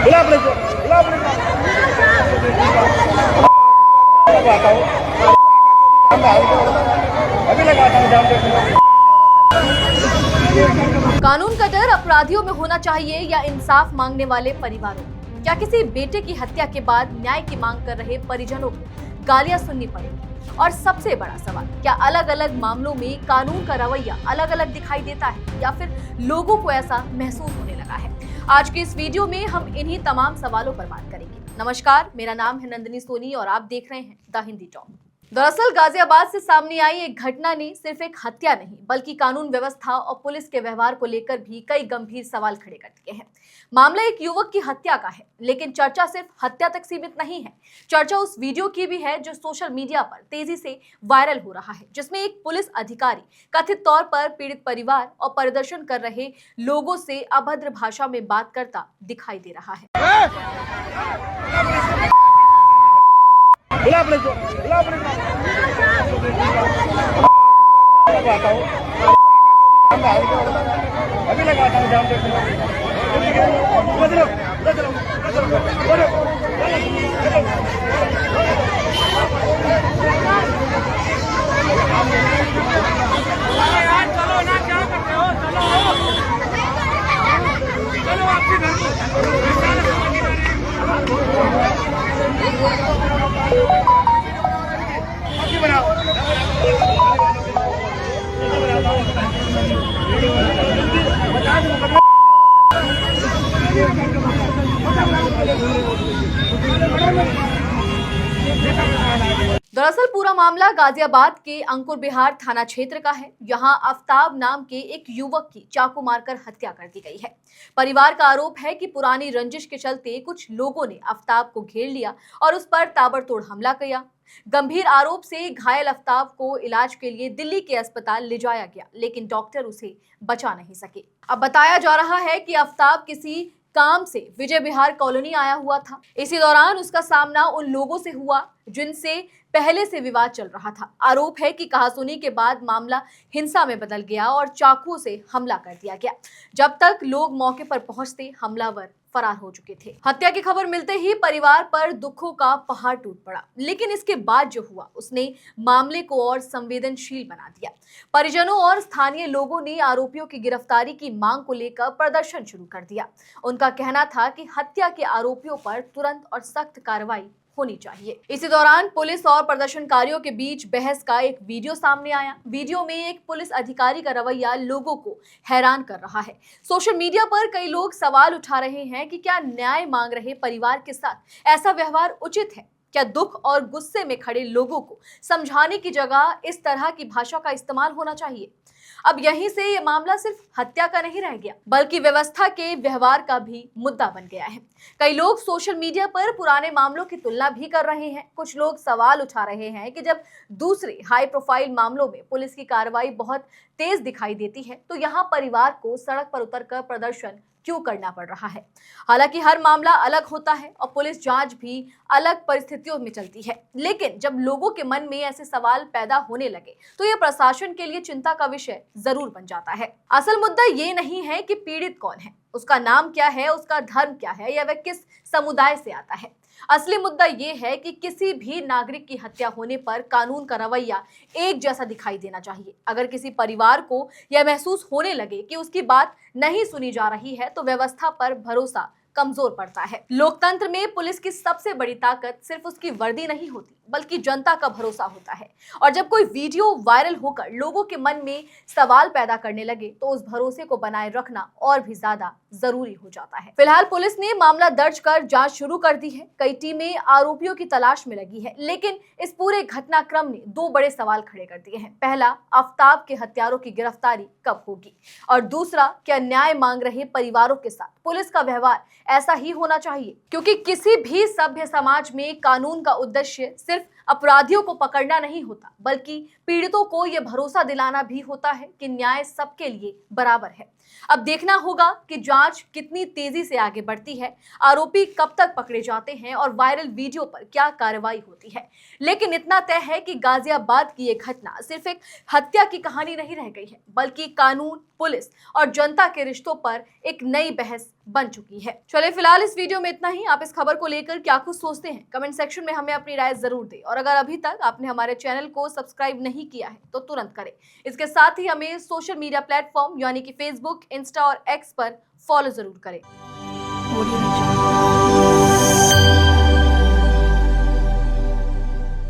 कानून का डर अपराधियों में होना चाहिए या इंसाफ मांगने वाले परिवारों में? क्या किसी बेटे की हत्या के बाद न्याय की मांग कर रहे परिजनों को गालियां सुननी पड़ेगी? और सबसे बड़ा सवाल, क्या अलग अलग मामलों में कानून का रवैया अलग अलग दिखाई देता है या फिर लोगों को ऐसा महसूस होने लगा है? आज के इस वीडियो में हम इन्हीं तमाम सवालों पर बात करेंगे। नमस्कार, मेरा नाम है नंदिनी सोनी और आप देख रहे हैं द हिंदी टॉक। दरअसल गाजियाबाद से सामने आई एक घटना ने सिर्फ एक हत्या नहीं बल्कि कानून व्यवस्था और पुलिस के व्यवहार को लेकर भी कई गंभीर सवाल खड़े कर दिए हैं। मामला एक युवक की हत्या का है, लेकिन चर्चा सिर्फ हत्या तक सीमित नहीं है। चर्चा उस वीडियो की भी है जो सोशल मीडिया पर तेजी से वायरल हो रहा है, जिसमें एक पुलिस अधिकारी कथित तौर पर पीड़ित परिवार और प्रदर्शन कर रहे लोगों से अभद्र भाषा में बात करता दिखाई दे रहा है। अभी लगाता हूँ जाम चलो ना, क्या करते हो? चलो आपके घर बनाओ। दरअसल पूरा मामला गाजियाबाद के अंकुर बिहार थाना क्षेत्र का है। यहां आफ्ताब नाम के एक युवक की चाकू मारकर हत्या कर दी गई है। परिवार का आरोप है कि पुरानी रंजिश के चलते कुछ लोगों ने आफ्ताब को घेर लिया और उस पर ताबड़तोड़ हमला किया। गंभीर आरोप से घायल आफ्ताब को इलाज के लिए दिल्ली के अस्पताल ले जाया गया, लेकिन डॉक्टर उसे बचा नहीं सके। अब बताया जा रहा है कि आफ्ताब किसी काम से विजय विहार कॉलोनी आया हुआ था। इसी दौरान उसका सामना उन लोगों से हुआ जिनसे पहले से विवाद चल रहा था। आरोप है कि कहासुनी के बाद मामला हिंसा में बदल गया और चाकू से हमला कर दिया गया। जब तक लोग मौके पर पहुंचते हमलावर फरार हो चुके थे। हत्या की खबर मिलते ही परिवार पर दुखों का पहाड़ टूट पड़ा, लेकिन इसके बाद जो हुआ उसने मामले को और संवेदनशील बना दिया। परिजनों और स्थानीय लोगों ने आरोपियों की गिरफ्तारी की मांग को लेकर प्रदर्शन शुरू कर दिया। उनका कहना था कि हत्या के आरोपियों पर तुरंत और सख्त कार्रवाई होनी चाहिए। इसी दौरान पुलिस और प्रदर्शनकारियों के बीच बहस का एक वीडियो सामने आया। वीडियो में एक पुलिस अधिकारी का रवैया लोगों को हैरान कर रहा है। सोशल मीडिया पर कई लोग सवाल उठा रहे हैं कि क्या न्याय मांग रहे परिवार के साथ ऐसा व्यवहार उचित है? क्या दुख और गुस्से में खड़े लोगों को समझाने की जगह इस तरह की भाषा का इस्तेमाल होना चाहिए? अब यहीं से ये मामला सिर्फ हत्या का नहीं रह गया, बल्कि व्यवस्था के व्यवहार का भी मुद्दा बन गया है। कई लोग सोशल मीडिया पर पुराने मामलों की तुलना भी कर रहे हैं। कुछ लोग सवाल उठा रहे हैं कि जब दूसरे हाई प्रोफाइल मामलों में पुलिस की कार्रवाई बहुत तेज दिखाई देती है, तो यहाँ परिवार को सड़क पर उतरकर प्रदर्शन क्यों करना पड़ रहा है? हालांकि हर मामला अलग होता है और पुलिस जांच भी अलग परिस्थितियों में चलती है, लेकिन जब लोगों के मन में ऐसे सवाल पैदा होने लगे तो यह प्रशासन के लिए चिंता का विषय जरूर बन जाता है। असल मुद्दा ये नहीं है कि पीड़ित कौन है, उसका नाम क्या है, उसका धर्म क्या है या वह किस समुदाय से आता है। असली मुद्दा ये है कि किसी भी नागरिक की हत्या होने पर कानून का रवैया एक जैसा दिखाई देना चाहिए। अगर किसी परिवार को यह महसूस होने लगे कि उसकी बात नहीं सुनी जा रही है, तो व्यवस्था पर भरोसा कमजोर पड़ता है। लोकतंत्र में पुलिस की सबसे बड़ी ताकत सिर्फ उसकी वर्दी नहीं होती, बल्कि जनता का भरोसा होता है। और जब कोई वीडियो वायरल होकर लोगों के मन में सवाल पैदा करने लगे, तो उस भरोसे को बनाए रखना और भी ज्यादा जरूरी हो जाता है। फिलहाल पुलिस ने मामला दर्ज कर जांच शुरू कर दी है। कई टीमें आरोपियों की तलाश में लगी है, लेकिन इस पूरे घटनाक्रम ने दो बड़े सवाल खड़े कर दिए हैं। पहला, आफ्ताब के हत्यारों की गिरफ्तारी कब होगी? और दूसरा, क्या न्याय मांग रहे परिवारों के साथ पुलिस का व्यवहार ऐसा ही होना चाहिए? क्योंकि किसी भी सभ्य समाज में कानून का उद्देश्य सिर्फ अपराधियों को पकड़ना नहीं होता, बल्कि पीड़ितों को यह भरोसा दिलाना भी होता है कि न्याय सबके लिए बराबर है। अब देखना होगा कि जांच कितनी तेजी से आगे बढ़ती है, आरोपी कब तक पकड़े जाते हैं और वायरल वीडियो पर क्या कार्रवाई होती है। लेकिन इतना तय है कि गाजियाबाद की यह घटना सिर्फ एक हत्या की कहानी नहीं रह गई है, बल्कि कानून, पुलिस और जनता के रिश्तों पर एक नई बहस बन चुकी है। चलिए फिलहाल इस वीडियो में इतना ही। आप इस खबर को लेकर क्या कुछ सोचते हैं, कमेंट सेक्शन में हमें अपनी राय जरूर दें। और अगर अभी तक आपने हमारे चैनल को सब्सक्राइब नहीं किया है तो तुरंत करें। इसके साथ ही हमें सोशल मीडिया प्लेटफॉर्म यानी कि फेसबुक, इंस्टा और एक्स पर फॉलो जरूर करें।